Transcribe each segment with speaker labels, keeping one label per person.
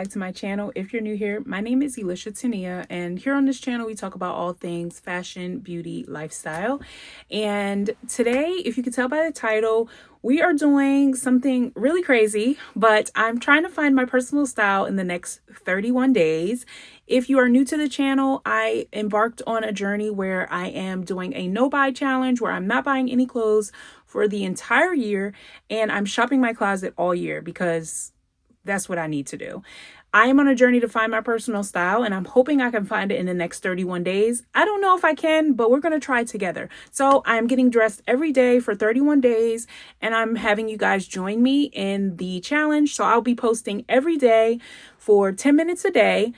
Speaker 1: back to my channel. If you're new here, my name is Elisha Tania, and here on this channel we talk about all things fashion, beauty, lifestyle. And today, if you can tell by the title, we are doing something really crazy, but I'm trying to find my personal style in the next 31 days. If you are new to the channel, I embarked on a journey where I am doing a no-buy challenge where I'm not buying any clothes for the entire year, and I'm shopping my closet all year because that's what I need to do. I am on a journey to find my personal style, and I'm hoping I can find it in the next 31 days. I don't know if I can, but we're going to try together. So I'm getting dressed every day for 31 days, and I'm having you guys join me in the challenge. So I'll be posting every day for 10 minutes a day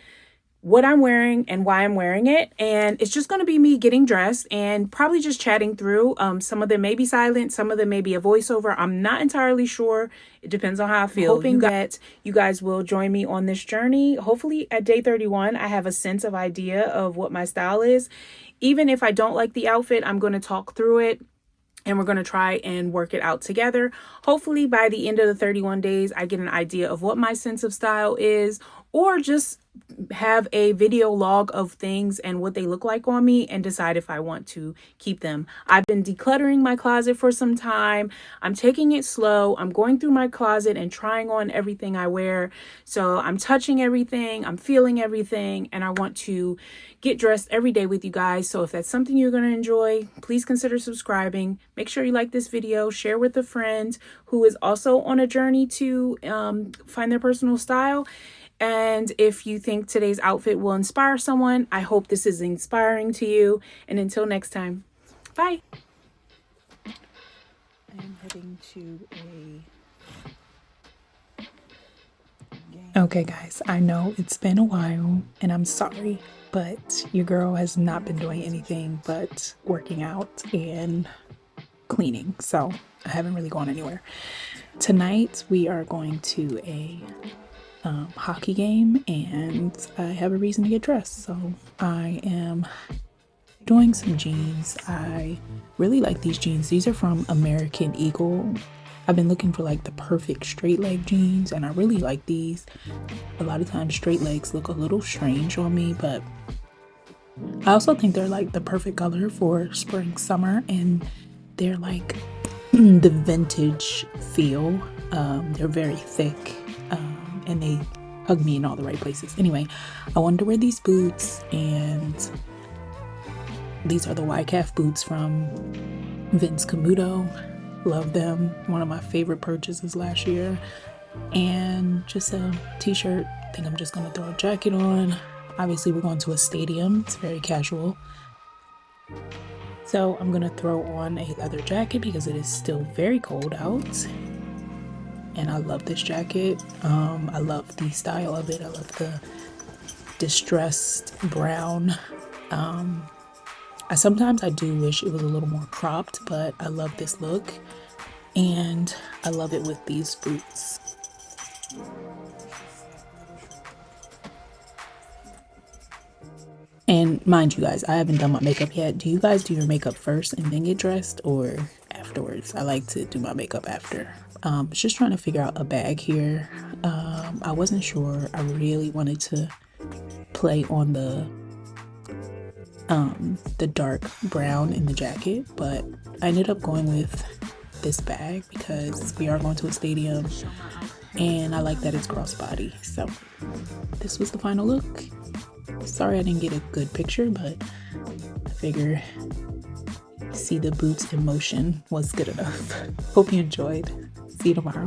Speaker 1: what I'm wearing and why I'm wearing it. And it's just going to be me getting dressed and probably just chatting through. Some of them may be silent. Some of them may be a voiceover. I'm not entirely sure. It depends on how I feel. Hoping that you guys will join me on this journey. Hopefully at day 31, I have a sense of idea of what my style is. Even if I don't like the outfit, I'm going to talk through it, and we're going to try and work it out together. Hopefully by the end of the 31 days, I get an idea of what my sense of style is, or just have a video log of things and what they look like on me and decide if I want to keep them. I've been decluttering my closet for some time. I'm taking it slow. I'm going through my closet and trying on everything I wear. So I'm touching everything, I'm feeling everything, and I want to get dressed every day with you guys. So if that's something you're going to enjoy, please consider subscribing. Make sure you like this video, share with a friend who is also on a journey to find their personal style. And if you think today's outfit will inspire someone, I hope this is inspiring to you. And until next time, bye. I am heading to a game. Okay, guys, I know it's been a while and I'm sorry, but your girl has not been doing anything but working out and cleaning. So I haven't really gone anywhere. Tonight, we are going to a hockey game, and I have a reason to get dressed. So I am doing some jeans. I really like these jeans. These are from American Eagle. I've been looking for like the perfect straight leg jeans, and I really like these. A lot of times straight legs look a little strange on me, but I also think they're like the perfect color for spring, summer, and they're like the vintage feel. They're very thick. And they hug me in all the right places. Anyway, I wanted to wear these boots, and these are the Y-calf boots from Vince Camuto. Love them. One of my favorite purchases last year. And just a t-shirt. I think I'm just gonna throw a jacket on. Obviously we're going to a stadium. It's very casual. So I'm gonna throw on a leather jacket because it is still very cold out. And I love this jacket. I love the style of it. I love the distressed brown. Sometimes I do wish it was a little more cropped, but I love this look. And I love it with these boots. And mind you guys, I haven't done my makeup yet. Do you guys do your makeup first and then get dressed, or afterwards? I like to do my makeup after. Just trying to figure out a bag here. I wasn't sure. I really wanted to play on the dark brown in the jacket, but I ended up going with this bag because we are going to a stadium, and I like that it's crossbody. So this was the final look. Sorry I didn't get a good picture, but I figure see the boots in motion was good enough. Hope you enjoyed. See you tomorrow.